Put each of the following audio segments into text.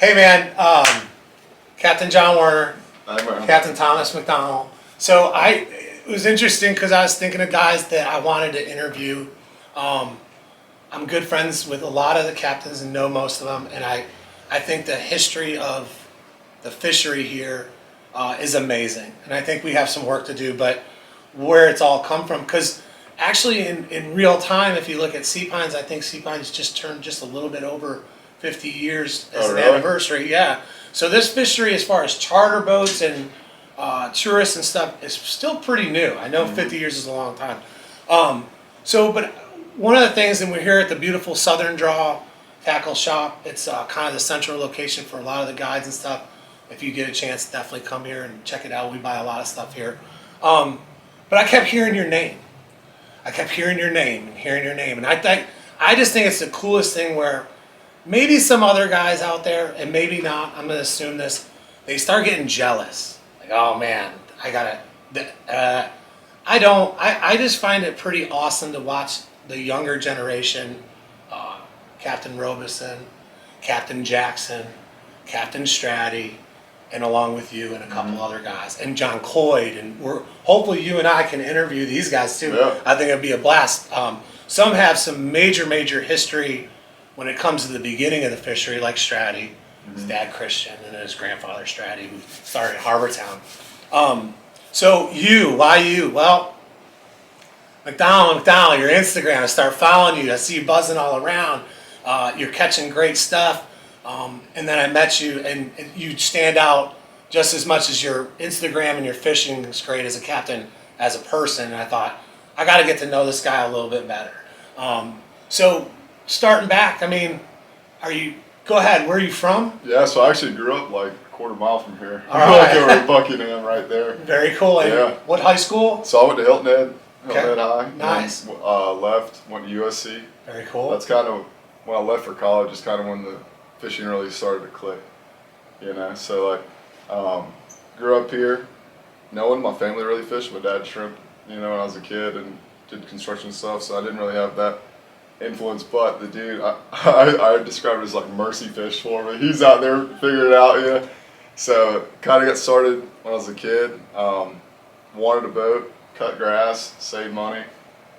Hey man, Captain John Werner, Hi, man. Captain Thomas MacDonald. So it was interesting because I was thinking of guys that I wanted to interview. I'm good friends with a lot of the captains and know most of them, and I think the history of the fishery here is amazing, and I think we have some work to do, but where it's all come from, because actually in real time, if you look at Sea Pines, I think Sea Pines just turned just a little bit over 50 years as an anniversary, yeah. So this fishery, as far as charter boats and tourists and stuff, is still pretty new. I know 50 years is a long time. But one of the things, and we're here at the beautiful Southern Draw Tackle Shop. It's kind of the central location for a lot of the guides and stuff. If you get a chance, definitely come here and check it out. We buy a lot of stuff here. But I kept hearing your name. I kept hearing your name and hearing your name. And I just think it's the coolest thing where maybe some other guys out there, and maybe not, I'm going to assume this, they start getting jealous. Like, oh man, I just find it pretty awesome to watch the younger generation, Captain Robeson, Captain Jackson, Captain Stratty, and along with you and a couple other guys, and John Cloyd, and hopefully you and I can interview these guys too. Yeah. I think it'd be a blast. Some have some major history when it comes to the beginning of the fishery, like Stratty, his dad Christian, and then his grandfather Stratty, who started Harbortown. Why you? Well, MacDonald, your Instagram, I start following you. I see you buzzing all around. You're catching great stuff. And then I met you, and you stand out just as much as your Instagram and your fishing is great as a captain, as a person. And I thought, I got to get to know this guy a little bit better. So starting back, I mean, go ahead, where are you from? Yeah, so I actually grew up like a quarter mile from here. All right. Like over in Buckingham right there. Very cool. And Yeah. what high school? So I went to Hilton Head Okay. High. Nice. And, went to USC. Very cool. That's kind of, when I left for college, is kind of when the fishing really started to click. So like, grew up here. No one in my family really fished. My dad shrimp, when I was a kid and did construction stuff, so I didn't really have that influence. But the dude, I describe it as like mercy fish for me. He's out there figuring it out, So kind of got started when I was a kid. Wanted a boat, cut grass, save money,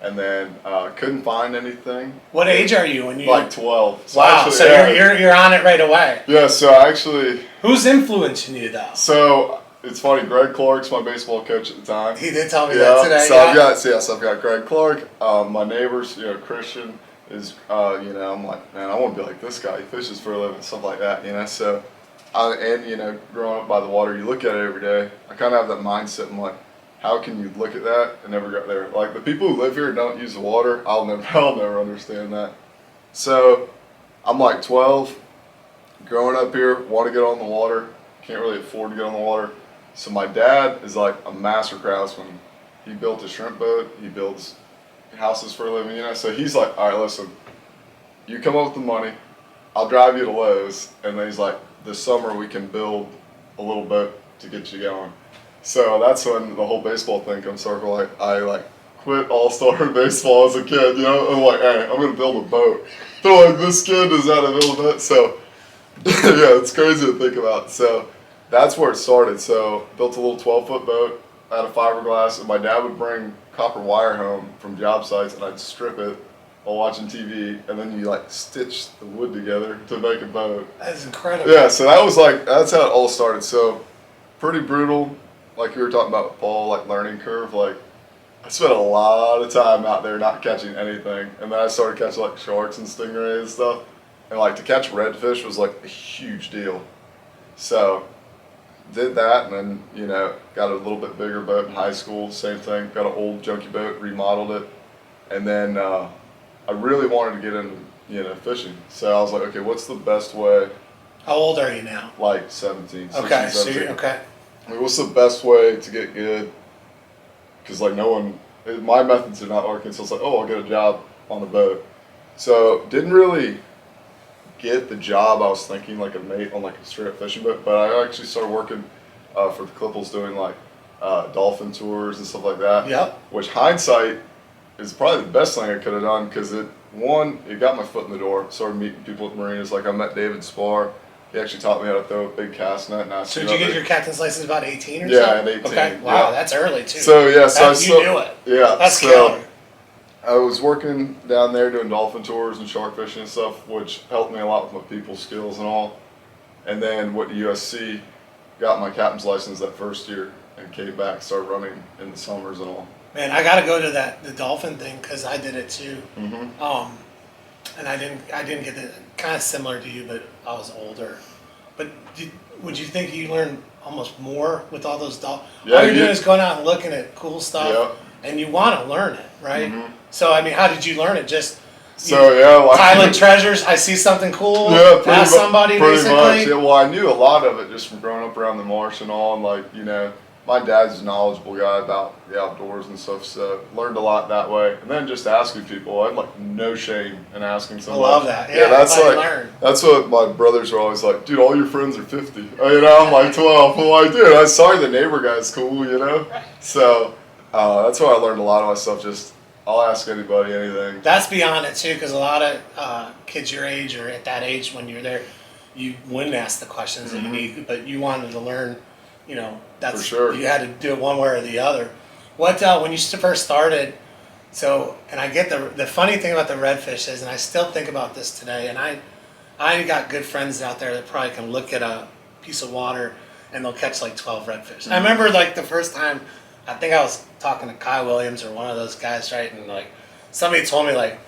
and then couldn't find anything. What age are you when you? Like 12. So wow, actually, so you're on it right away. Yeah, so actually. Who's influencing you though? So it's funny. Greg Clark's my baseball coach at the time. He did tell me that today. So I've got Greg Clark. My neighbors, Christian is, I'm like, man, I want to be like this guy. He fishes for a living, stuff like that, So, growing up by the water, you look at it every day. I kind of have that mindset. I'm like, how can you look at that and never get there? Like the people who live here don't use the water. I'll never understand that. So, I'm like 12, growing up here, want to get on the water. Can't really afford to get on the water. So my dad is like a master craftsman. He built a shrimp boat. He builds houses for a living, So he's like, all right, listen, you come up with the money. I'll drive you to Lowe's. And then he's like, this summer we can build a little boat to get you going. So that's when the whole baseball thing comes circle. Like I quit all-star baseball as a kid, I'm like, hey, I'm gonna build a boat. They're like, this kid knows how to build a boat. So yeah, it's crazy to think about. So that's where it started. So built a little 12-foot boat out of fiberglass, and my dad would bring copper wire home from job sites, and I'd strip it while watching TV, and then you stitch the wood together to make a boat. That's incredible. Yeah, so that's how it all started. So pretty brutal, like you were talking about with Paul, learning curve. I spent a lot of time out there not catching anything, and then I started catching sharks and stingrays and stuff. And to catch redfish was a huge deal. So did that, and then got a little bit bigger boat in high school. Same thing, got an old junky boat, remodeled it, and then I really wanted to get into fishing. So I was like, okay, what's the best way? How old are you now? 17. Okay, 16, so 17. you're okay. What's the best way to get good? Because my methods are not working. So it's like, oh, I'll get a job on the boat. So didn't really get the job I was thinking, like a mate on a straight up fishing boat. But I actually started working for the Clipples doing dolphin tours and stuff like that. Yep. Which hindsight is probably the best thing I could have done, because it got my foot in the door. Started meeting people at marinas. I met David Spar he actually taught me how to throw a big cast net. And So did you get your captain's license about 18 or yeah, something? at 18. Okay, wow, yeah. that's early too. So yeah, so you knew it. Yeah, that's so killer. I was working down there doing dolphin tours and shark fishing and stuff, which helped me a lot with my people skills and all. And then went to USC, got my captain's license that first year, and came back, started running in the summers and all. Man, I got to go to the dolphin thing because I did it too. Mm-hmm. And I didn't get the kind of similar to you, but I was older. But would you think you learned almost more with all those dolphins? Yeah, all you're doing is going out and looking at cool stuff, yeah. and you want to learn it, right? Mm-hmm. So I mean, how did you learn it? Just like, Thailand treasures. I see something cool. Yeah, ask somebody pretty basically. much. Yeah, well, I knew a lot of it just from growing up around the marsh and all, and like my dad's a knowledgeable guy about the outdoors and stuff, so learned a lot that way. And then just asking people, I had like no shame in asking somebody. I love that. Yeah, that's what my brothers are always like, dude, all your friends are 50. I'm like 12. I'm like, dude, I'm sorry the neighbor guy's cool, So that's why I learned a lot of my stuff. Just I'll ask anybody anything. That's beyond it too, because a lot of kids your age or at that age when you're there, you wouldn't ask the questions that you need, but you wanted to learn. That's for sure. You had to do it one way or the other. What when you first started? So, and I get the funny thing about the redfish is, and I still think about this today. And I got good friends out there that probably can look at a piece of water and they'll catch like 12 redfish. Mm-hmm. I remember like the first time, I think I was talking to Kai Williams or one of those guys, right? And like somebody told me like,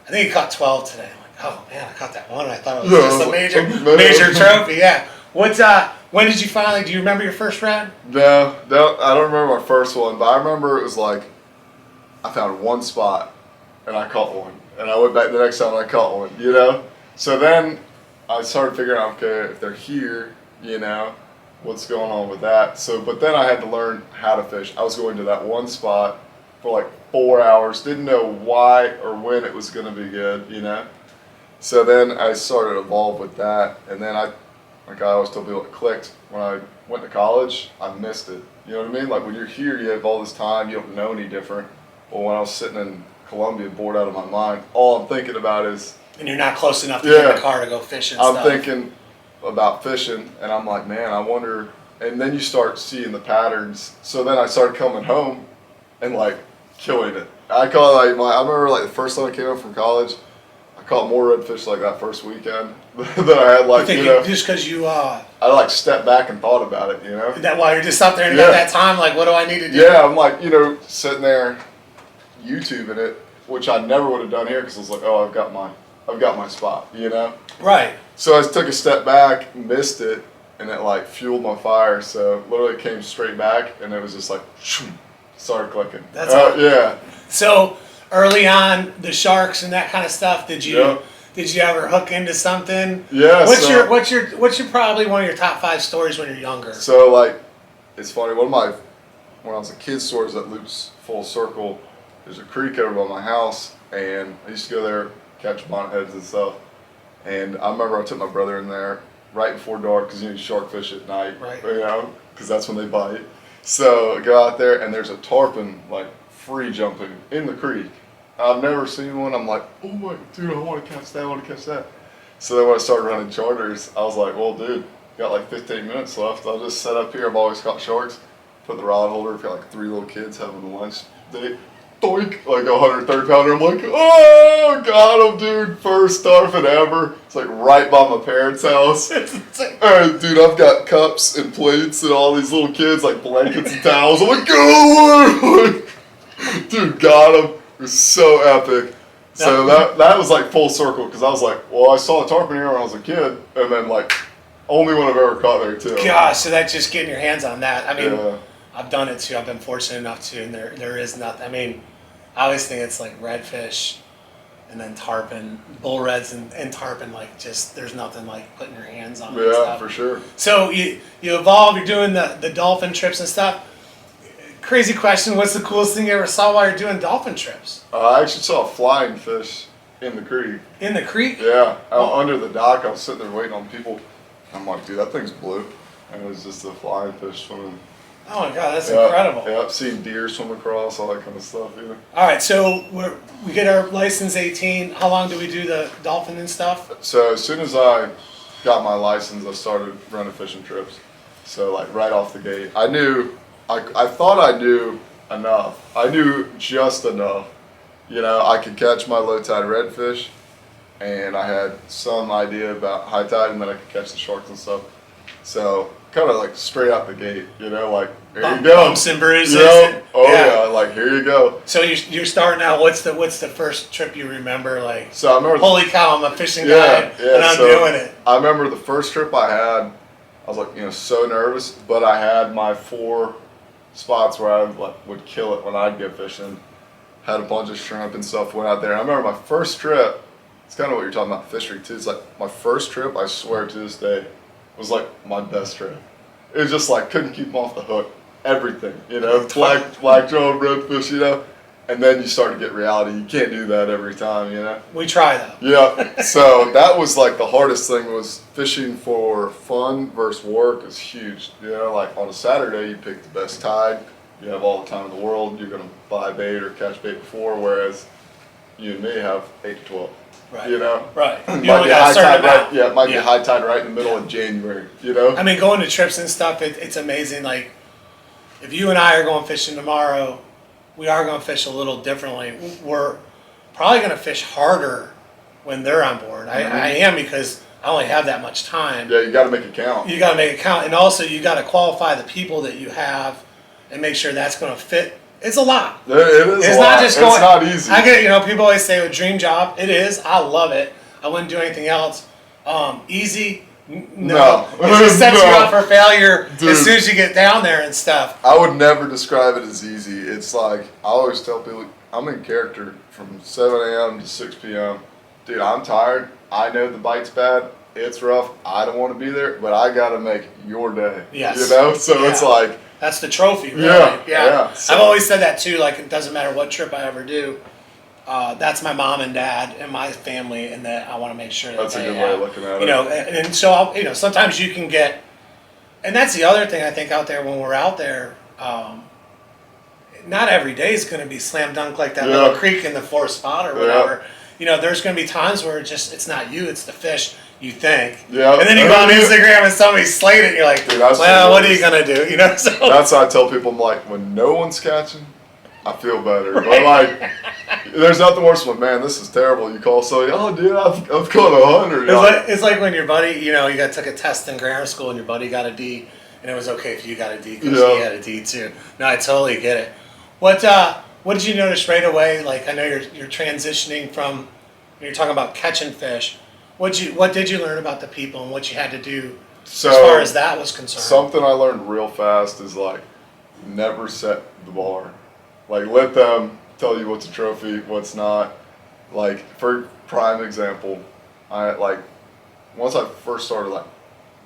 I think he caught 12 today. I'm like, oh man, I caught that one. I thought it was just a major trophy. Yeah. When did you finally? Do you remember your first red? No, I don't remember my first one, but I remember it was like I found one spot and I caught one, and I went back the next time and I caught one. So then I started figuring out, okay, if they're here, what's going on with that. So, but then I had to learn how to fish. I was going to that one spot for like 4 hours, didn't know why or when it was going to be good, So then I started to evolve with that, and then like I always tell people, it clicked. When I went to college, I missed it. You know what I mean? Like when you're here, you have all this time, you don't know any different. But when I was sitting in Columbia, bored out of my mind, all I'm thinking about is... And you're not close enough to get in the car to go fishing. I'm thinking about fishing, and I'm like, man, I wonder... And then you start seeing the patterns. So then I started coming home and like killing it. I remember like the first time I came home from college, I caught more redfish like that first weekend than I had like, just because you I like stepped back and thought about it, That while you're just up there and got that time, like what do I need to do? Yeah, I'm like, sitting there YouTubing it, which I never would have done here because I was like, oh, I've got my spot, Right. So I took a step back, missed it, and it like fueled my fire. So literally came straight back, and it was just like, started clicking. That's awesome. Yeah. So early on, the sharks and that kind of stuff. Did you ever hook into something? Yeah. What's your probably one of your top 5 stories when you're younger? So like, it's funny. When I was a kid, stories that loops full circle. There's a creek over by my house, and I used to go there, catch bonnetheads and stuff. And I remember I took my brother in there right before dark because you shark fish at night, right? Because that's when they bite. So I go out there, and there's a tarpon like free jumping in the creek. I've never seen one. I'm like, oh my, dude, I want to catch that. I want to catch that. So then when I started running charters, I was like, well, dude, got like 15 minutes left. I'll just set up here. I've always caught sharks. Put the rod holder. Got like 3 little kids having a lunch date. Doink, like a 130 pounder. I'm like, oh, got him, dude. First tarpon ever. It's like right by my parents' house. And dude, I've got cups and plates and all these little kids, like blankets and towels. I'm like, go! Dude, got him. It was so epic. So that was like full circle because I was like, well, I saw a tarpon here when I was a kid, and then like only one I've ever caught there too. Gosh, so that's just getting your hands on that. I mean, yeah. I've done it too. I've been fortunate enough to, and there is nothing. I mean, I always think it's like redfish, and then tarpon, bull reds and tarpon. Like just there's nothing like putting your hands on. Yeah, for sure. So you evolve. You're doing the dolphin trips and stuff. Crazy question. What's the coolest thing you ever saw while you're doing dolphin trips? I actually saw a flying fish in the creek. In the creek? Yeah, under the dock. I was sitting there waiting on people. I'm like, dude, that thing's blue. And it was just a flying fish swimming. Oh my God, that's incredible. Yeah, I've seen deer swim across, all that kind of stuff. All right, so we get our license 18. How long do we do the dolphin and stuff? So as soon as I got my license, I started running fishing trips. So like right off the gate, I thought I knew enough. I knew just enough. You know, I could catch my low tide redfish, and I had some idea about high tide, and then I could catch the sharks and stuff. So kind of like straight out the gate, you know, like here you go, bumps and bruises. You know? Oh yeah. yeah, like here you go. So you're starting out. What's the first trip you remember? Like, So I remember. holy cow, I'm a fishing guy, and I'm doing it. I remember the first trip I had. I was like, you know, so nervous, but I had my 4 spots where I would kill it when I'd go fishing. Had a bunch of shrimp and stuff, went out there. I remember my first trip, it's kind of what you're talking about, fishery too. It's like my first trip, I swear to this day, was like my best trip. It was just like, couldn't keep them off the hook. Everything, you know, black jaw, redfish, you know. And then you start to get reality. You can't do that every time, you know. We try though. Yeah, so that was like the hardest thing, was fishing for fun versus work is huge. You know, like on a Saturday, you pick the best tide. You have all the time in the world. You're going to buy bait or catch bait before, whereas you and me have 8 to 12. Right. You know? Right. Might You only be got high a certain tide amount. right, yeah, it might be high tide right in the middle of January, you know? I mean, going to trips and stuff, it's amazing. Like, if you and I are going fishing tomorrow, we are going to fish a little differently. We're probably going to fish harder when they're on board. I am, because I only have that much time. Yeah, you got to make it count. You got to make it count. And also, you got to qualify the people that you have and make sure that's going to fit. It's a lot. It is It's a not lot. just going. It's not easy. I get, you know, people always say a dream job. It is. I love it. I wouldn't do anything else. Easy. No. It just sets you up for failure Dude. as soon as you get down there and stuff. I would never describe it as easy. It's like, I always tell people, I'm in character from 7 a.m. to 6 p.m. Dude, I'm tired. I know the bite's bad. It's rough. I don't want to be there, but I got to make your day. Yes. You know? So Yeah. it's like. That's the trophy, really. Yeah. So, I've always said that too. Like, it doesn't matter what trip I ever do. That's my mom and dad and my family, and that I want to make sure that that's a they good have, way of looking at it. you know, and so you know, sometimes you can get, and that's the other thing I think out there when we're out there. Not every day is going to be slam dunk like that little creek in the 4th spot or whatever. You know, there's going to be times where it's not you, it's the fish. You think, Yeah. and then you go on Instagram and somebody slayed it, and you're like, Dude, that's well, what are you gonna do? You know, so that's how I tell people. I'm like, when no one's catching, I feel better. But like, there's nothing worse than, man, this is terrible. You call somebody, oh dude, I've caught 100. It's like when your buddy, you know, you took a test in grammar school and your buddy got a D, and it was okay if you got a D because he had a D too. No, I totally get it. What did you notice right away? Like, I know you're transitioning from, you're talking about catching fish. What did you learn about the people and what you had to do as far as that was concerned? Something I learned real fast is like, never set the bar. Like, let them tell you what's a trophy, what's not. Like, for prime example, once I first started like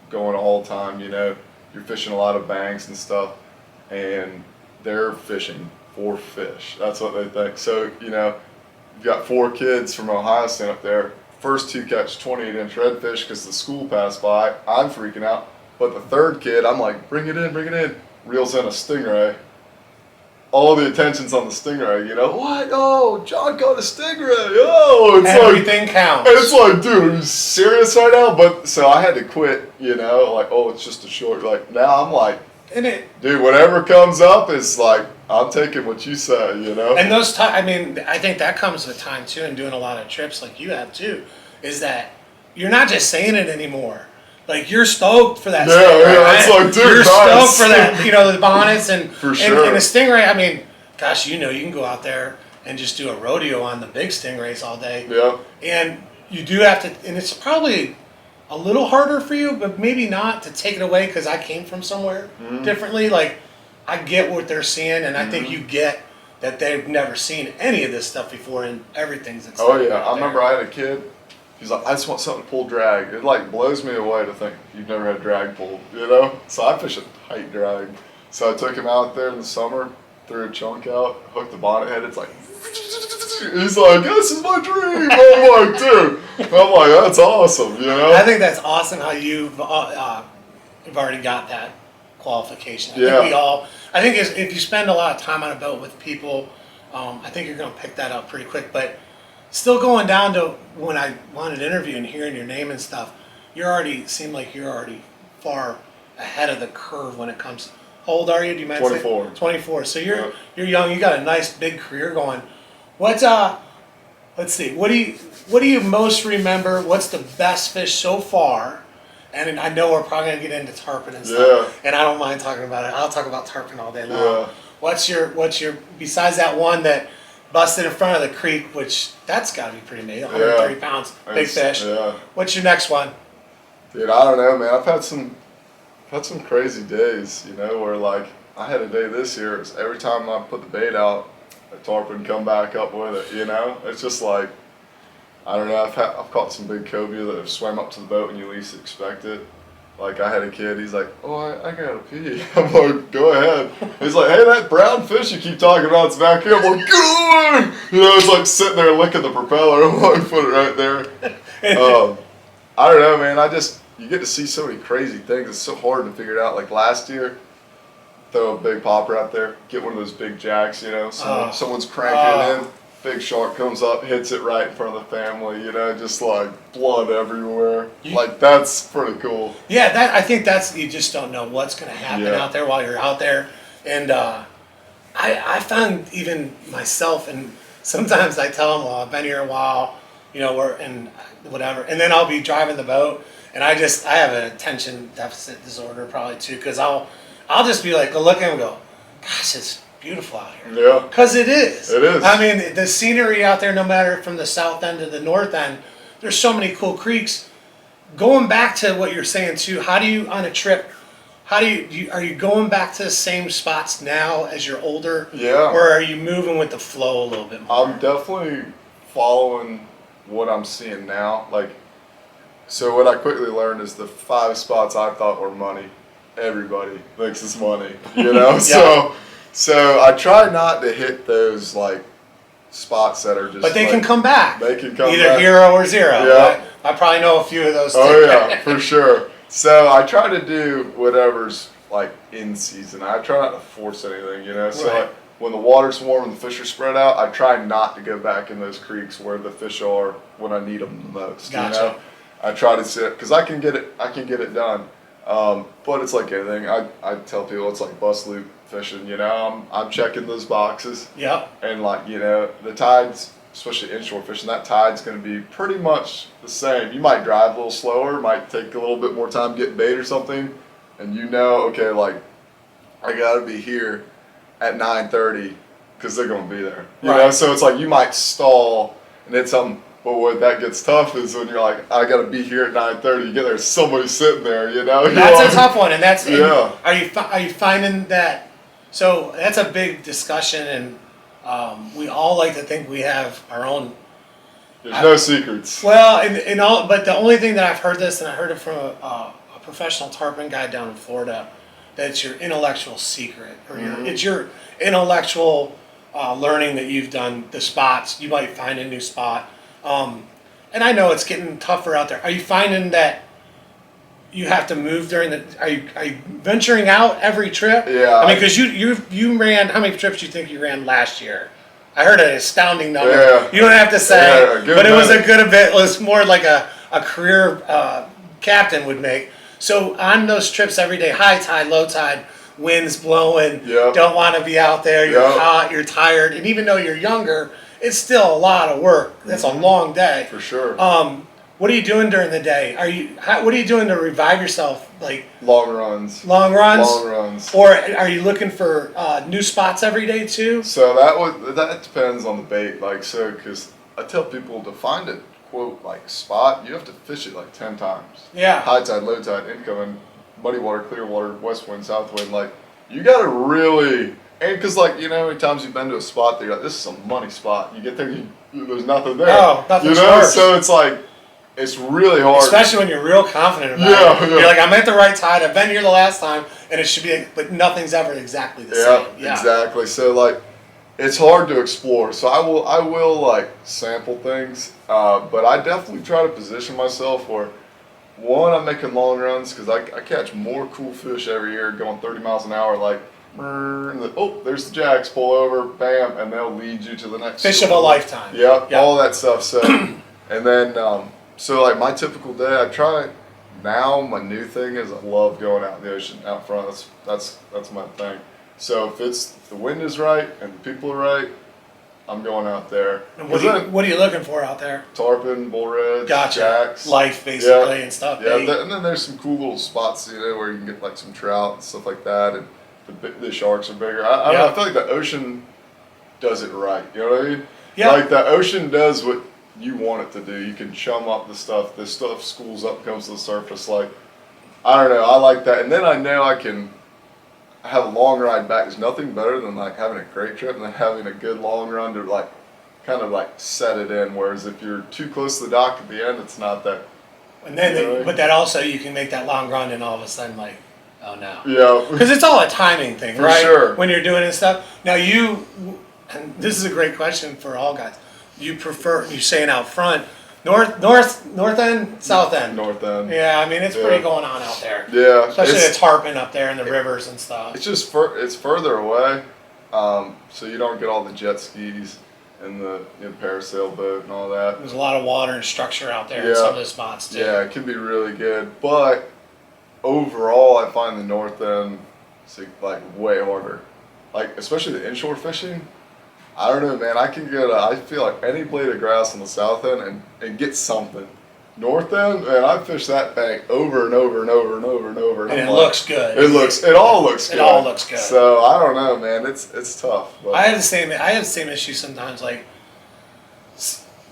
going all the time, you know, you're fishing a lot of banks and stuff, and they're fishing for fish. That's what they think. So, you know, you've got 4 kids from Ohio standing up there. First 2 catch 28-inch redfish because the school passed by. I'm freaking out. But the 3rd kid, I'm like, bring it in. Reels in a stingray. All the attention's on the stingray, you know. What? Oh, John caught a stingray. Oh, it's everything counts. It's like, dude, are you serious right now? But so I had to quit, you know. Like, oh, it's just a short. Like, now I'm like, dude, whatever comes up is like, I'm taking what you say, you know? And those I mean, I think that comes with time too, and doing a lot of trips like you have too, is that you're not just saying it anymore. Like, you're stoked for that stingray. Yeah, it's like, dude, you're nice. stoked for that, you know, the bonnets and, for sure. and the stingray. I mean, gosh, you know, you can go out there and just do a rodeo on the big stingrays all day. Yeah. And you do have to, and it's probably a little harder for you, but maybe not to take it away, because I came from somewhere differently. Like, I get what they're seeing, and I think you get that they've never seen any of this stuff before, and everything's exciting. Oh yeah, I remember I had a kid. He's like, I just want something to pull drag. It like blows me away to think you've never had drag pulled, you know? So I fish a tight drag. So I took him out there in the summer, threw a chunk out, hooked the bonnet head. It's like, he's like, this is my dream. I'm like, dude. I'm like, that's awesome, you know? I think that's awesome how you've already got that qualification. I think if you spend a lot of time on a boat with people, I think you're going to pick that up pretty quick. But still going down to when I wanted to interview and hearing your name and stuff, you already seem like you're already far ahead of the curve when it comes. How old are you? Do you mind 24. saying? 24. So Yeah. you're young. You got a nice big career going. What's let's see. What do you most remember? What's the best fish so far? And I know we're probably gonna get into tarpon and stuff. Yeah. And I don't mind talking about it. I'll talk about tarpon all day long. Yeah. What's your besides that one that busted in front of the creek, which that's got to be pretty amazing, 130 pounds, big fish. Yeah. What's your next one? Dude, I don't know, man. I've had some crazy days, you know, where like I had a day this year. It's every time I put the bait out, a tarpon come back up with it. You know, it's just like I don't know. I've caught some big cobia that have swam up to the boat when you least expect it. Like I had a kid, he's like, "Oh, I gotta pee." I'm like, "Go ahead." He's like, "Hey, that brown fish you keep talking about, it's back here." I'm like, "Good." You know, it's like sitting there licking the propeller. I'm like, put it right there. I don't know, man. You get to see so many crazy things. It's so hard to figure it out. Like last year, throw a big popper out there, get one of those big jacks. You know, someone's cranking it in. Big shark comes up, hits it right in front of the family, you know, just like blood everywhere. Like that's pretty cool. Yeah, I think that's, you just don't know what's going to happen Yeah. out there while you're out there. And I found even myself, and sometimes I tell them, well, I've been here a while, you know, and whatever. And then I'll be driving the boat, and I have an attention deficit disorder probably too, because I'll just be like, look at him and go, gosh, it's beautiful out here. Yeah. Because it is. It is. I mean, the scenery out there, no matter from the south end to the north end, there's so many cool creeks. Going back to what you're saying too, how do you, on a trip, are you going back to the same spots now as you're older? Yeah. Or are you moving with the flow a little bit more? I'm definitely following what I'm seeing now. Like, so what I quickly learned is the 5 spots I thought were money, everybody thinks it's money, you know? Yeah. So I try not to hit those like spots that are just. But they like, can come back. They can come either back. hero or zero. Yeah. I probably know a few of those too. Oh yeah, for sure. So I try to do whatever's like in season. I try not to force anything, you know. So Right. like, when the water's warm and the fish are spread out, I try not to go back in those creeks where the fish are when I need them the most. Gotcha. You know, I try to sit because I can get it done. But it's like anything. I tell people it's like bust loop fishing. You know, I'm checking those boxes. Yep. And like, you know, the tides, especially inshore fishing, that tide's going to be pretty much the same. You might drive a little slower, might take a little bit more time getting bait or something, and you know, okay, like I got to be here at 9:30 because they're going to be there. You know, so it's like you might stall, and it's something. But what that gets tough is when you're like, I got to be here at 9:30. You get there, somebody's sitting there. You know, That's a tough one, and that's yeah. Are you finding that? So that's a big discussion, and we all like to think we have our own. There's no secrets. Well, but the only thing that I've heard this, and I heard it from a professional tarpon guy down in Florida, that it's your intellectual secret, or it's your intellectual learning that you've done. The spots you might find a new spot, and I know it's getting tougher out there. Are you finding that you have to move during the? Are you venturing out every trip? Yeah. I mean, because you ran. How many trips do you think you ran last year? I heard an astounding number. Yeah. You don't have to say, Yeah, but it was a good bit. It was more like a career captain would make. So on those trips every day, high tide, low tide, winds blowing, Yep. don't want to be out there, you're Yep. hot, you're tired, and even though you're younger, it's still a lot of work. That's a long day. For sure. What are you doing during the day? What are you doing to revive yourself? Like Long runs. long runs? Long runs. Or are you looking for new spots every day too? So that depends on the bait, like so, because I tell people to find a quote like spot, you have to fish it like 10 times. Yeah. High tide, low tide, incoming, muddy water, clear water, west wind, south wind, like you gotta really, and because like you know, how many times you've been to a spot that you're like, this is a money spot. You get there, there's nothing there. Oh, nothing's You know, worse. so it's like it's really hard. Especially when you're real confident about Yeah, it. yeah. You're like, I'm at the right tide. I've been here the last time, and it should be, but nothing's ever exactly the same. Yeah, Exactly. So like, it's hard to explore. So I will like sample things, but I definitely try to position myself where, one, I'm making long runs because I catch more cool fish every year going 30 miles an hour. Like, there's the jacks. Pull over, bam, and they'll lead you to the next fish of a school. lifetime. Yep, Yep. all that stuff. So, and then so like my typical day, I try now my new thing is I love going out in the ocean, out front. That's my thing. So if the wind is right and the people are right, I'm going out there. And what are you looking for out there? Tarpon, bull reds, Gotcha. jacks, Life basically and stuff. Yeah, and then there's some cool little spots, where you can get like some trout and stuff like that, and the sharks are bigger. I don't know, I feel like the ocean does it right. You know what I mean? Yeah. Like the ocean does what you want it to do. You can chum up the stuff. This stuff schools up, comes to the surface. Like, I don't know. I like that. And then I know I can have a long ride back. There's nothing better than like having a great trip and then having a good long run to like kind of like set it in. Whereas if you're too close to the dock at the end, it's not that. And then, but that also you can make that long run and all of a sudden like, oh no. Yeah. Because it's all a timing thing, For right? sure. When you're doing this stuff. Now and this is a great question for all guys. You saying out front, north end, south end? North end. Yeah, I mean, it's pretty going on out there. Yeah. Especially the tarpon up there and the rivers and stuff. It's just it's further away, so you don't get all the jet skis and the parasail boat and all that. There's a lot of water and structure out there in some of the spots too. Yeah, it can be really good, but overall, I find the north end like way harder. Like especially the inshore fishing. I don't know, man. I feel like any blade of grass on the south end and get something. North end, man, I fish that bank over and over and over and over and over. And it looks good. It all looks good. It all looks good. So I don't know, man. It's tough. But. I have the same issue sometimes. Like,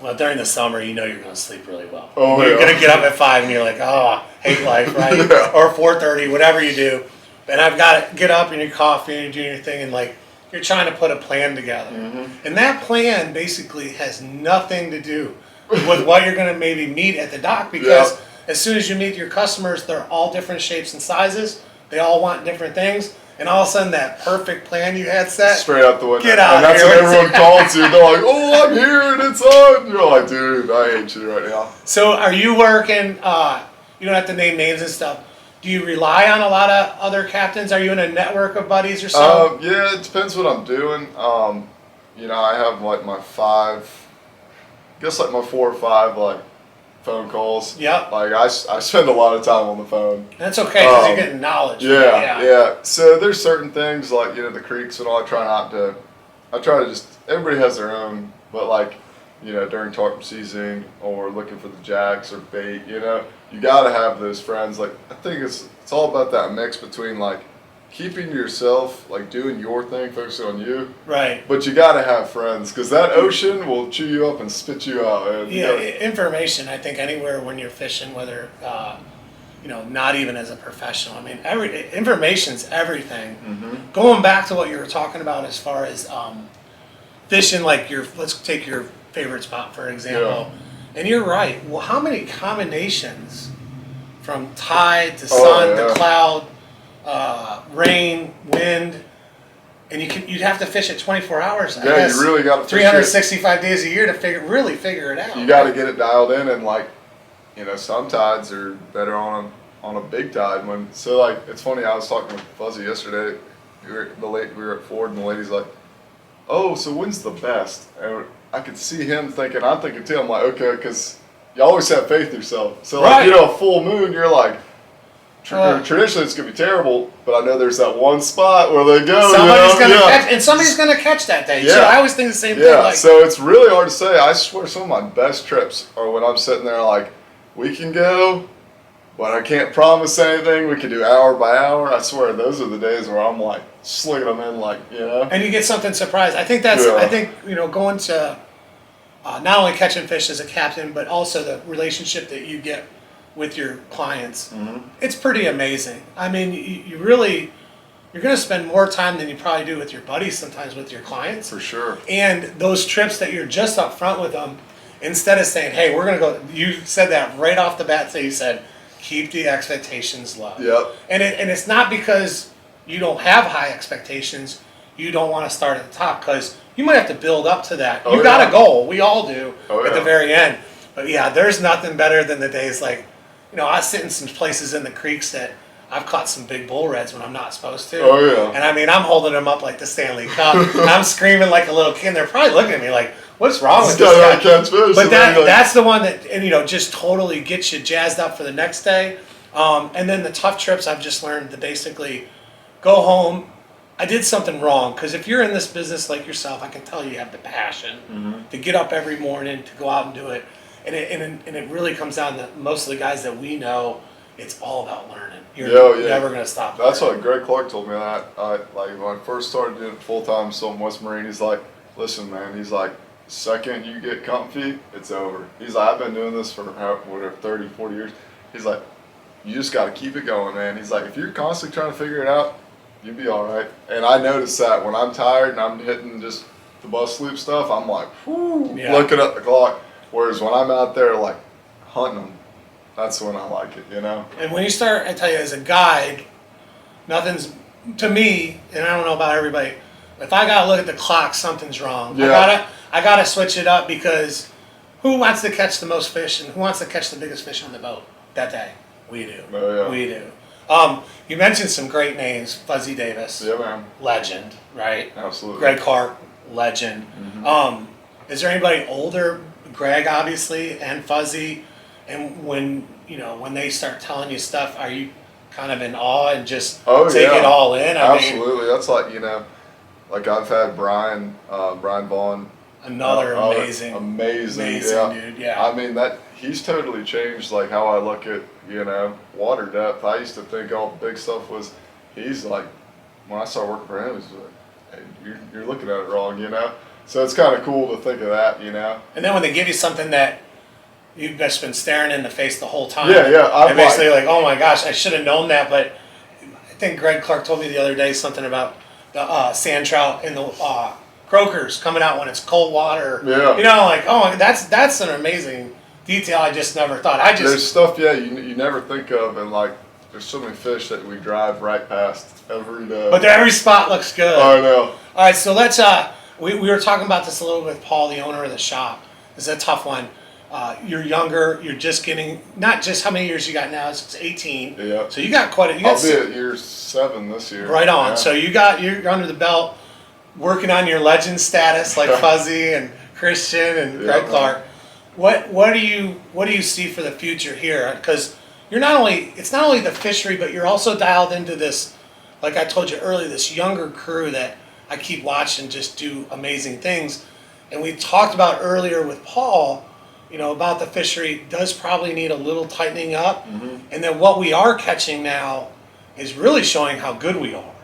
well, during the summer, you're going to sleep really well. Oh, you're going to get up at 5 and you're like, oh, hate life, right? Yeah. Or 4:30, whatever you do. And I've got to get up and you're coffee and you're doing your thing and like. You're trying to put a plan together. Mm-hmm. And that plan basically has nothing to do with what you're going to maybe meet at the dock because as soon as you meet your customers, they're all different shapes and sizes. They all want different things. And all of a sudden, that perfect plan you had set. Straight out the window. Get out and that's here. what everyone calls you. They're like, oh, I'm here and it's on. You're like, dude, I hate you right now. So are you working, you don't have to name names and stuff. Do you rely on a lot of other captains? Are you in a network of buddies or something? Yeah, it depends what I'm doing. I have like my 4 or 5 like phone calls. Yep. Like I spend a lot of time on the phone. That's okay because you're getting knowledge. Yeah. So there's certain things like the creeks and all. I try to just everybody has their own, but like during tarpon season or looking for the jacks or bait, you gotta have those friends. Like I think it's all about that mix between like keeping yourself, like doing your thing, focusing on you. Right. But you gotta have friends because that ocean will chew you up and spit you out. And information. I think anywhere when you're fishing, whether not even as a professional. I mean, information's everything. Mm-hmm. Going back to what you were talking about as far as fishing, like let's take your favorite spot for example. Yeah. And you're right. Well, how many combinations from tide to sun to cloud, rain, wind, and you'd have to fish it 24 hours. I guess, you really got to 365 days a year to figure it out. You got to get it dialed in, and like, some tides are better on a big tide. It's funny. I was talking with Fuzzy yesterday. We were at Ford, and the lady's like, "Oh, so when's the best?" And I could see him thinking, I'm thinking too, I'm like, okay, because you always have faith in yourself. So, like, a full moon, you're like, traditionally it's going to be terrible, but I know there's that one spot where they go. Somebody's going to catch that day. Yeah. So I always think the same thing. Yeah, so it's really hard to say. I swear some of my best trips are when I'm sitting there like, we can go, but I can't promise anything. We can do hour by hour. I swear those are the days where I'm like, slinging them in like, And you get something surprised. I think going to not only catching fish as a captain, but also the relationship that you get with your clients. Mm-hmm. It's pretty amazing. I mean, you're going to spend more time than you probably do with your buddies sometimes with your clients. For sure. And those trips that you're just up front with them, instead of saying, hey, we're going to go, you said that right off the bat, so you said, keep the expectations low. Yep. And it's not because you don't have high expectations, you don't want to start at the top, because you might have to build up to that. You got a goal, we all do, at the very end. But there's nothing better than the days like, I sit in some places in the creeks that I've caught some big bull reds when I'm not supposed to. Oh, yeah. And I mean, I'm holding them up like the Stanley Cup, and I'm screaming like a little kid, and they're probably looking at me like, what's wrong with this guy? Catch fish. But that's the one that, just totally gets you jazzed up for the next day. And then the tough trips, I've just learned to basically go home. I did something wrong, because if you're in this business like yourself, I can tell you have the passion to get up every morning, to go out and do it. And it really comes down to most of the guys that we know, it's all about learning. You're never going to stop That's learning. what Greg Clark told me that. Like when I first started doing it full time, so in West Marine, he's like, listen, man, he's like, second you get comfy, it's over. He's like, I've been doing this for whatever, 30, 40 years. He's like, you just got to keep it going, man. He's like, if you're constantly trying to figure it out, you'll be all right. And I noticed that when I'm tired and I'm hitting just the bus loop stuff, I'm like, whoo, looking at the clock. Whereas when I'm out there like hunting them, that's when I like it, you know? And when you start, I tell you, as a guide, nothing's, to me, and I don't know about everybody, if I gotta look at the clock, something's wrong. Yeah. I gotta switch it up, because who wants to catch the most fish and who wants to catch the biggest fish on the boat that day? We do. Oh, yeah. We do. You mentioned some great names. Fuzzy Davis. Yeah, man. Legend, right? Absolutely. Greg Clark, legend. Is there anybody older? Greg, obviously, and Fuzzy. And when they start telling you stuff, are you kind of in awe and just take it all in? Absolutely. That's like, like I've had Brian Vaughn. Another amazing dude. Yeah. I mean, that he's totally changed like how I look at water depth. I used to think all the big stuff was. He's like, when I started working for him, he's like, hey, you're looking at it wrong, So it's kind of cool to think of that, And then when they give you something that you've just been staring in the face the whole time. Yeah. I'm basically like, oh my gosh, I should have known that. But I think Greg Clark told me the other day something about the sand trout and the croakers coming out when it's cold water. Yeah. Like, oh, that's an amazing detail I just never thought. There's stuff, you never think of, and like there's so many fish that we drive right past every day. But every spot looks good. I know. All right, so let's we were talking about this a little bit with Paul, the owner of the shop. This is a tough one. You're younger. You're just getting, not just how many years you got now. It's 18. Yeah. So you got quite a. I'll be at year 7 this year. Right on. Yeah. So you're under the belt, working on your legend status like Fuzzy and Christian and Greg Clark. What do you see for the future here? Because it's not only the fishery, but you're also dialed into this, like I told you earlier, this younger crew that I keep watching just do amazing things. And we talked about earlier with Paul, about the fishery does probably need a little tightening up. And then what we are catching now is really showing how good we are.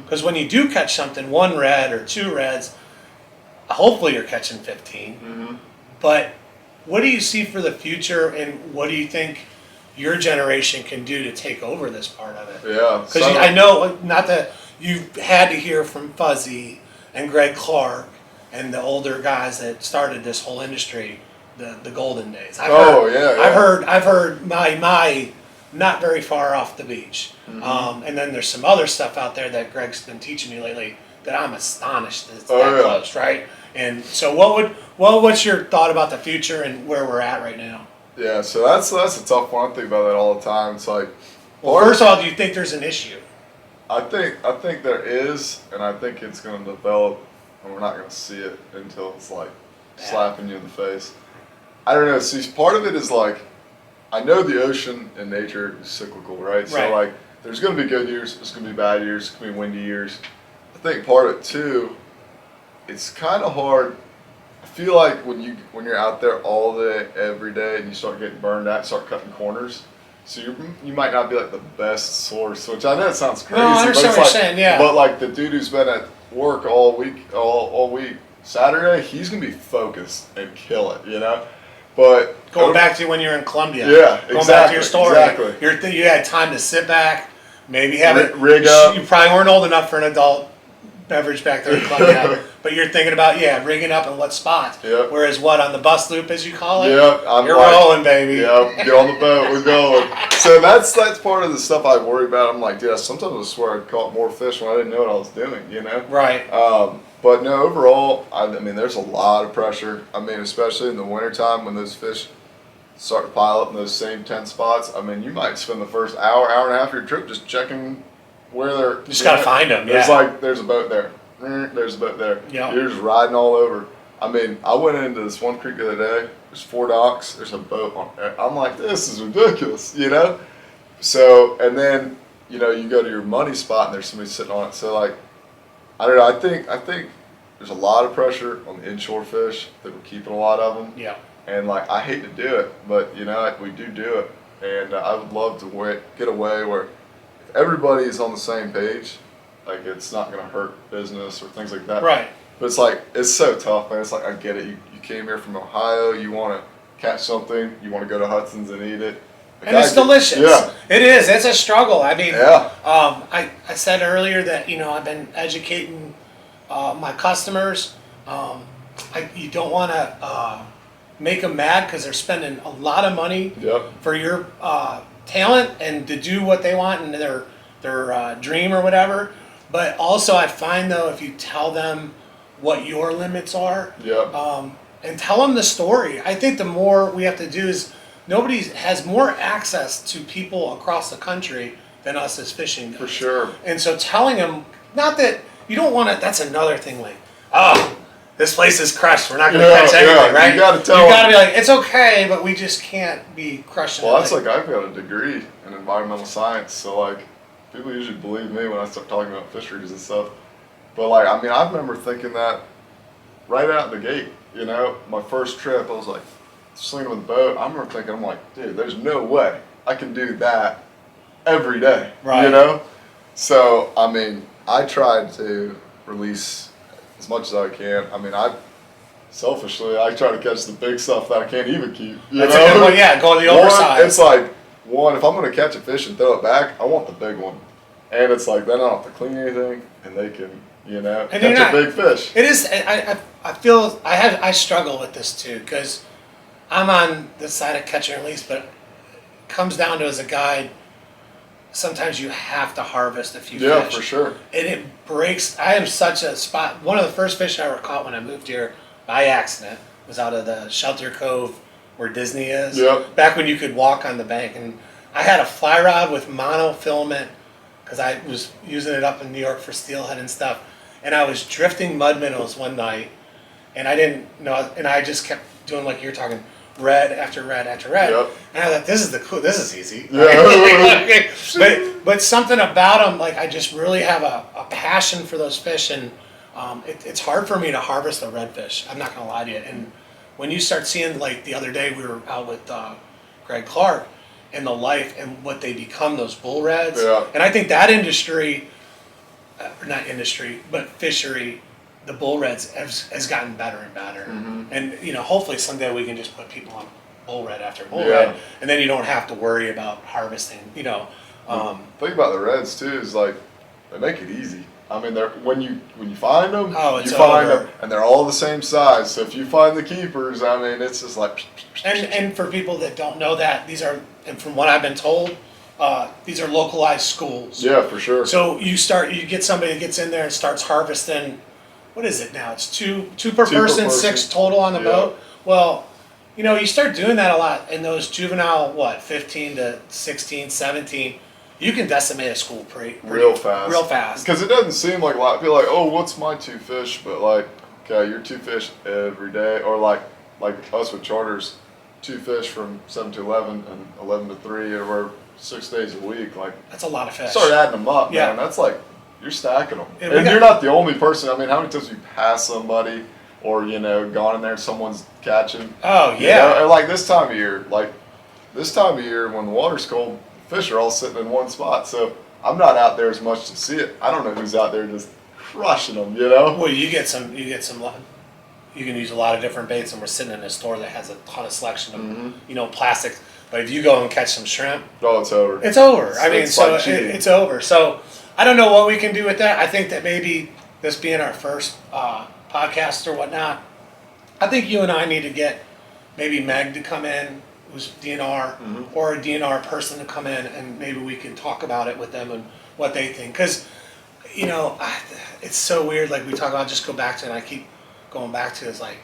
Because when you do catch something, 1 red or 2 reds, hopefully you're catching 15. But what do you see for the future, and what do you think your generation can do to take over this part of it? Yeah. Because I know, not that you've had to hear from Fuzzy and Greg Clark and the older guys that started this whole industry, the golden days. I've heard my not very far off the beach. And then there's some other stuff out there that Greg's been teaching me lately that I'm astonished that it's that close, right? And so what's your thought about the future and where we're at right now? Yeah, so that's a tough one. I think about that all the time. It's like, well, first of all, do you think there's an issue? I think there is, and I think it's going to develop, and we're not going to see it until it's like slapping you in the face. I don't know. See, part of it is like, I know the ocean and nature is cyclical, right? So like, there's going to be good years, there's going to be bad years, there's going to be windy years. I think part of it too, it's kind of hard. I feel like when you're out there all day, every day, and you start getting burned out, start cutting corners. So you might not be like the best source, which I know it sounds crazy. No, I understand what you're saying, yeah. But like the dude who's been at work all week, Saturday, he's gonna be focused and kill it, But going back to when you're in Columbia, going back to your story, exactly. You had time to sit back, maybe have rig up. You probably weren't old enough for an adult beverage back there in Columbia, but you're thinking about rigging up in what spot. Yep. Whereas on the bus loop, as you call it, you're rolling, baby. Yeah, get on the boat, we're going. So that's part of the stuff I worry about. I'm like, dude, sometimes I swear I caught more fish when I didn't know what I was doing, Right. But no, overall, I mean, there's a lot of pressure. I mean, especially in the wintertime when those fish start to pile up in those same 10 spots. I mean, you might spend the first hour and a half of your trip just checking where they're. Just gotta find them. It's like there's a boat there. There's a boat there. Yeah. You're just riding all over. I mean, I went into this one creek the other day. There's 4 docks. There's a boat on there. I'm like, this is ridiculous, So, and then, you know, you go to your money spot and there's somebody sitting on it. So like, I don't know, I think there's a lot of pressure on the inshore fish that we're keeping a lot of them. Yeah. And like, I hate to do it, but you know, we do it. And I would love to get away where if everybody is on the same page, like it's not going to hurt business or things like that. Right. But it's like, it's so tough, man. It's like, I get it. You came here from Ohio, you want to catch something, you want to go to Hudson's and eat it. And it's delicious. Yeah. It is. It's a struggle. I mean, Yeah. I said earlier that, you know, I've been educating my customers. You don't want to make them mad because they're spending a lot of money Yep. for your talent and to do what they want and their dream or whatever. But also I find, though, if you tell them what your limits are, Yep. and tell them the story. I think the more we have to do is nobody has more access to people across the country than us as fishing guys. For sure. And so telling them, not that you don't want to, that's another thing, like, oh, this place is crushed, we're not going to catch anything, right? You gotta tell You them. gotta be like, it's okay, but we just can't be crushing Well, it. that's like I've got a degree in environmental science, so like people usually believe me when I start talking about fisheries and stuff. But like, I mean, I remember thinking that right out the gate. You know, my first trip, I was like slinging with a boat. I remember thinking, I'm like, dude, there's no way I can do that every day. Right. You know, so I mean, I tried to release as much as I can. I mean, selfishly, I try to catch the big stuff that I can't even keep. You That's know? a good one, yeah, go to the One, oversized. it's like, if I'm going to catch a fish and throw it back, I want the big one. And it's like, then I don't have to clean anything, and they can, you know, And catch a big fish. It is. I feel I struggle with this too because I'm on the side of catch and release, but it comes down to as a guide. Sometimes you have to harvest a few Yeah, fish. for sure. And it breaks. I am such a spot. One of the first fish I ever caught when I moved here by accident was out of the Shelter Cove where Disney is. Yep. Back when you could walk on the bank, and I had a fly rod with monofilament because I was using it up in New York for steelhead and stuff. And I was drifting mud minnows one night, and I didn't know, and I just kept doing like you're talking, red after red after red. Yep. And I thought, this is easy. Yeah. Okay. But something about them, like I just really have a passion for those fish, and it's hard for me to harvest a redfish. I'm not gonna lie to you. And when you start seeing, like the other day we were out with Greg Clark and the life and what they become, those bull reds. Yeah. And I think that industry, not industry, but fishery, the bull reds has gotten better and better. Mm-hmm. And you know, hopefully someday we can just put people on bull red after bull Yeah. red, and then you don't have to worry about harvesting. You know, Think about the reds too. Is like they make it easy. I mean, they're when you find them, it's you find over. them, and they're all the same size. So if you find the keepers, I mean, it's just like. and for people that don't know that, these are, and from what I've been told, these are localized schools. Yeah, for sure. So you get somebody that gets in there and starts harvesting. What is it now? It's two per person, 6 total on the Yeah. boat. Well, you know, you start doing that a lot in those juvenile, 15 to 16, 17. You can decimate a school real fast. Real fast. Because it doesn't seem like a lot. People are like, oh, what's my 2 fish? But like, okay, you're 2 fish every day, or like us with charters, 2 fish from 7 to 11 and 11 to 3, or we're 6 days a week. Like, That's a lot of fish. start adding them up, Yeah. man. That's like you're stacking them, Yeah, and you're not the only person. I mean, how many times have you passed somebody, or you know, gone in there and someone's catching? Oh You yeah. know? And like this time of year, when the water's cold, fish are all sitting in one spot. So I'm not out there as much to see it. I don't know who's out there just crushing them, you know? Well, you get some. You can use a lot of different baits, and we're sitting in a store that has a ton of selection of, you know, plastics. But if you go and catch some shrimp, Oh, it's over. it's over. I mean, It's so like cheating. it's over. So I don't know what we can do with that. I think that maybe this being our first podcast or whatnot, I think you and I need to get maybe Meg to come in, who's DNR, or a DNR person to come in, and maybe we can talk about it with them and what they think. Because, you know, it's so weird. Like we talk about, just go back to, and I keep going back to, is like,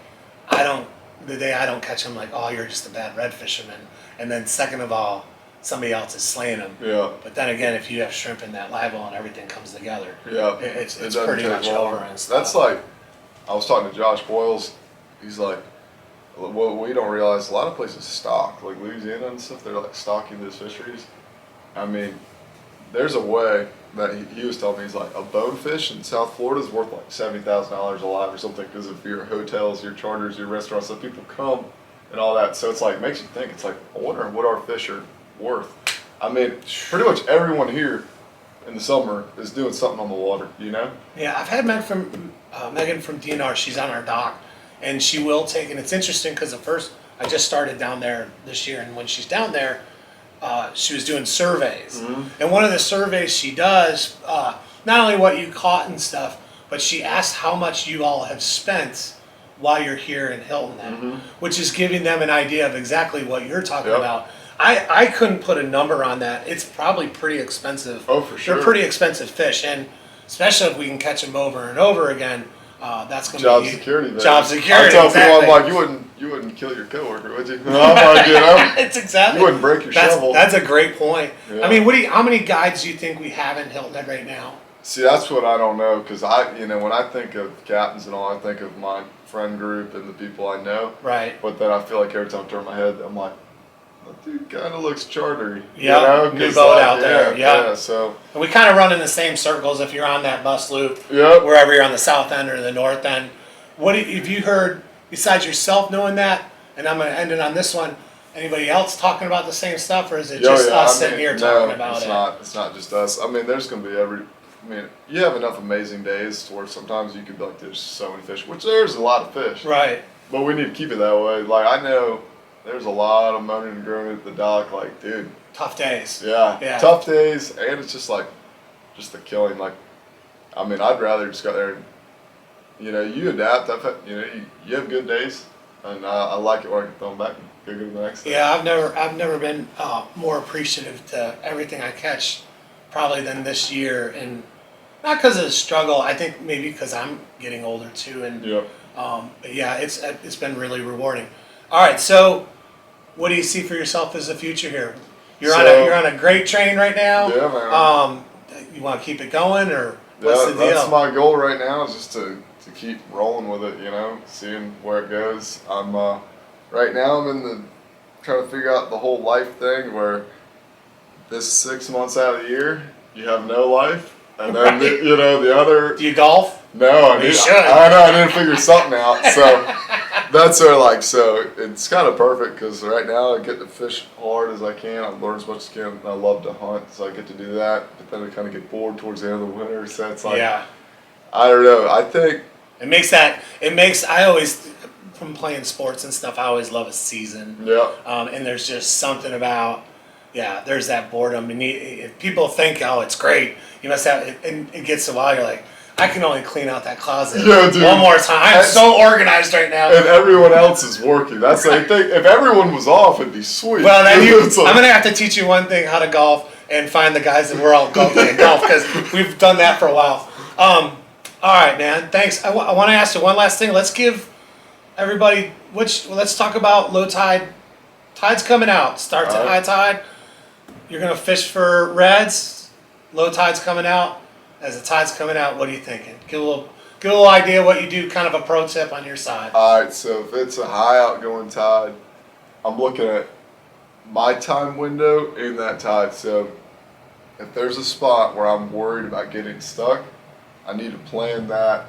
the day I don't catch them, like, oh, you're just a bad red fisherman. And then second of all, somebody else is slaying them. Yeah. But then again, if you have shrimp in that live well and everything comes together, Yeah. it's doesn't pretty take much long. over and stuff. That's like, I was talking to Josh Boyles. He's like, what we don't realize, a lot of places stock, like Louisiana and stuff, they're like stocking those fisheries. I mean, there's a way that he was telling me, he's like, a bonefish in South Florida is worth like $70,000 alive or something because of your hotels, your charters, your restaurants, so people come and all that. So it's like, makes you think, it's like, I wonder what our fish are worth. I mean, pretty much everyone here in the summer is doing something on the water, you know? Yeah, I've had Megan from DNR, she's on our dock, and she will take, and it's interesting because at first, I just started down there this year, and when she's down there, she was doing surveys. And one of the surveys she does, not only what you caught and stuff, but she asks how much you all have spent while you're here in Hilton then, which is giving them an idea of exactly what you're talking about. I couldn't put a number on that. It's probably pretty expensive. Oh, for sure. They're pretty expensive fish, and especially if we can catch them over and over again, that's going to be security. There. Job security. I tell exactly. people, I'm like, you wouldn't kill your coworker, would you? I'm like, you know, It's exactly. you wouldn't break your shovel. That's a great point. Yeah. I mean, how many guides do you think we have in Hilton Head right now? See, that's what I don't know, because when I think of captains and all, I think of my friend group and the people I know. Right. But then I feel like every time I turn my head, I'm like, that dude kind of looks chartery. Yeah, you know? new boat out there. Yeah. So. And we kind of run in the same circles if you're on that bus loop. Yep. Wherever you're on the south end or the north end. What have you heard besides yourself knowing that? And I'm going to end it on this one. Anybody else talking about the same stuff, or is it just us sitting here talking about it? It's not just us. I mean, there's going to be you have enough amazing days to where sometimes you could be like, there's so many fish, which there's a lot of fish. Right. But we need to keep it that way. Like, I know there's a lot of moaning and groaning at the dock, like, dude. Tough days. Yeah. Tough days, and it's just like, just the killing. Like, I mean, I'd rather just go there and, you adapt. You have good days, and I like it where I can throw them back and go to the next day. Yeah, I've never been more appreciative to everything I catch, probably than this year, and not because of the struggle. I think maybe because I'm getting older too, and but yeah, it's been really rewarding. All right, so what do you see for yourself as the future here? You're on a great train right now. Yeah, man. You want to keep it going, or what's the deal? That's my goal right now, is just to keep rolling with it, seeing where it goes. Right now I'm trying to figure out the whole life thing, where this 6 months out of the year you have no life, and then the other. Do you golf? No, I need to figure something out. So that's so it's kind of perfect, because right now I get to fish hard as I can. I learn as much as I can. I love to hunt, so I get to do that. But then I kind of get bored towards the end of the winter, so it's like, I don't know. I think I always, from playing sports and stuff, I always love a season. Yeah. And there's just something about, there's that boredom. And if people think, oh, it's great, you must have, and it gets a while, you're like, I can only clean out that closet one more time. I'm so organized right now. And everyone else is working. That's the thing. If everyone was off, it'd be sweet. Well, then I'm going to have to teach you one thing, how to golf, and find the guys that we're all playing golf, because we've done that for a while. All right, man. Thanks. I want to ask you one last thing. Let's give everybody let's talk about low tide. Tide's coming out. Starts at high tide. You're going to fish for reds. Low tide's coming out. As the tide's coming out, what are you thinking? Give a little idea what you do, kind of a pro tip on your side. All right, so if it's a high outgoing tide, I'm looking at my time window in that tide. So if there's a spot where I'm worried about getting stuck, I need to plan that.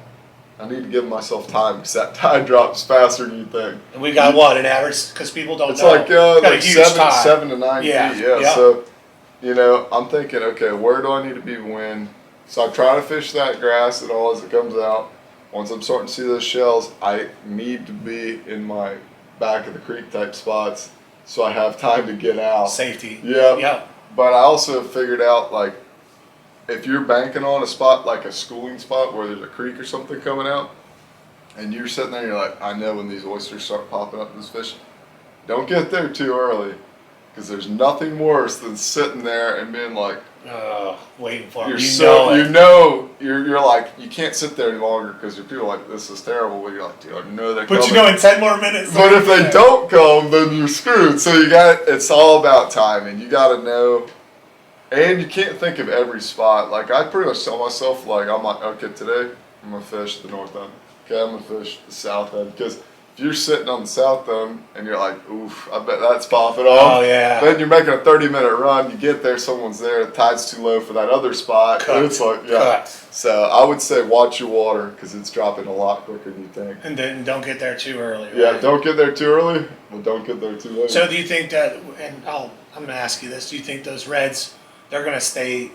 I need to give myself time, because that tide drops faster than you think. And we got an average, because people don't know. It's like, a huge tide. 7 to 9 feet. Yeah. So, I'm thinking, okay, where do I need to be when? So I try to fish that grass and all as it comes out. Once I'm starting to see those shells, I need to be in my back of the creek type spots, so I have time to get out. Safety. Yeah. But I also figured out, like, if you're banking on a spot, like a schooling spot where there's a creek or something coming out, and you're sitting there and you're like, I know when these oysters start popping up in this fish, don't get there too early, because there's nothing worse than sitting there and being like, waiting for them. You're like, you can't sit there any longer, because your people are like, this is terrible, but you're like, dude, I know they're coming. But in 10 more minutes. But if they don't come, then you're screwed. So it's all about timing. You got to know. And you can't think of every spot. Like, I pretty much tell myself, like, I'm like, okay, today I'm going to fish the north end. Okay, I'm going to fish the south end. Because if you're sitting on the south dome and you're like, oof, I bet that's popping off. Oh, yeah. Then you're making a 30-minute run. You get there, someone's there. The tide's too low for that other spot. Cut. It's like, yeah. Cut. So I would say watch your water because it's dropping a lot quicker than you think. And then don't get there too early. Right? Yeah, don't get there too early, but don't get there too late. So do you think that, and I'm going to ask you this, do you think those reds, they're going to stay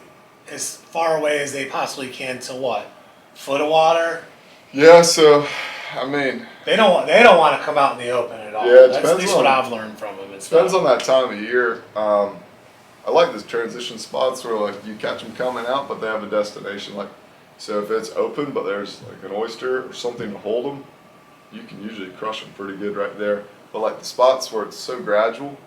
as far away as they possibly can to what? Foot of water? Yeah, so, I mean, They don't want to come out in the open at all. Yeah, it That's at depends least on- what I've learned from them. It's depends on that time of year. I like the transition spots where like you catch them coming out, but they have a destination. Like, so if it's open, but there's like an oyster or something to hold them, you can usually crush them pretty good right there. But like the spots where it's so gradual,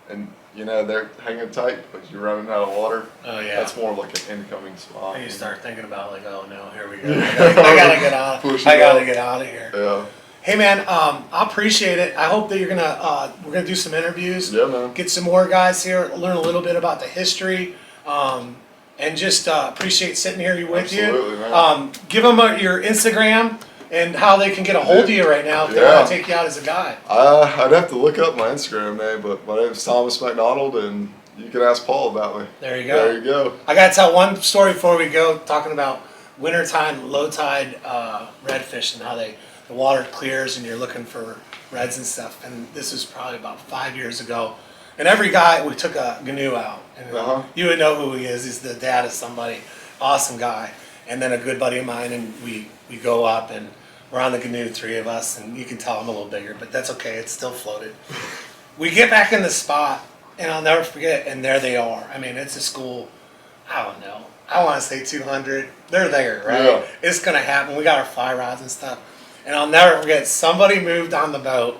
and you know they're hanging tight, but you're running out of water. Oh, yeah. That's more of like an incoming spot. And you start thinking about like, oh no, here we go. I gotta get out. Push it I gotta out. get out of here. Yeah. Hey man, I appreciate it. I hope that we're gonna do some interviews. Yeah, man. Get some more guys here, learn a little bit about the history, and just appreciate sitting here with Absolutely, you. man. Give them your Instagram and how they can get a hold of you right now if they Yeah. want to take you out as a guide. I'd have to look up my Instagram name, but my name is Thomas MacDonald, and you can ask Paul about me. There you go. There you go. I gotta tell one story before we go, talking about wintertime, low tide redfish and how the water clears and you're looking for reds and stuff. And this is probably about 5 years ago. And every guy, we took a canoe out. And you would know who he is. He's the dad of somebody. Awesome guy. And then a good buddy of mine, and we go up and we're on the canoe, three of us, and you can tell I'm a little bigger, but that's okay. It's still floated. We get back in the spot, and I'll never forget, and there they are. I mean, it's a school, I don't know. I want to say 200. They're there, right? Yeah. It's going to happen. We got our fly rods and stuff. And I'll never forget, somebody moved on the boat,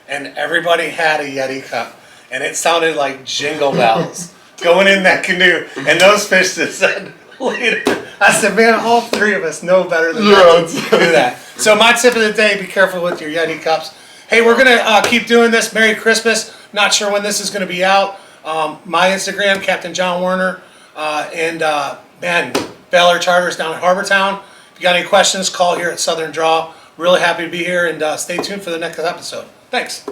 and everybody had a Yeti cup, and it sounded like jingle bells going in that canoe. And those fish that said later, I said, man, all three of us know better than that to do that. So my tip of the day, be careful with your Yeti cups. Hey, we're going to keep doing this. Merry Christmas. Not sure when this is going to be out. My Instagram, Capt John Werner, and Ben, Valor Charters down at Harbortown. If you got any questions, call here at Southern Draw. Really happy to be here, and stay tuned for the next episode. Thanks.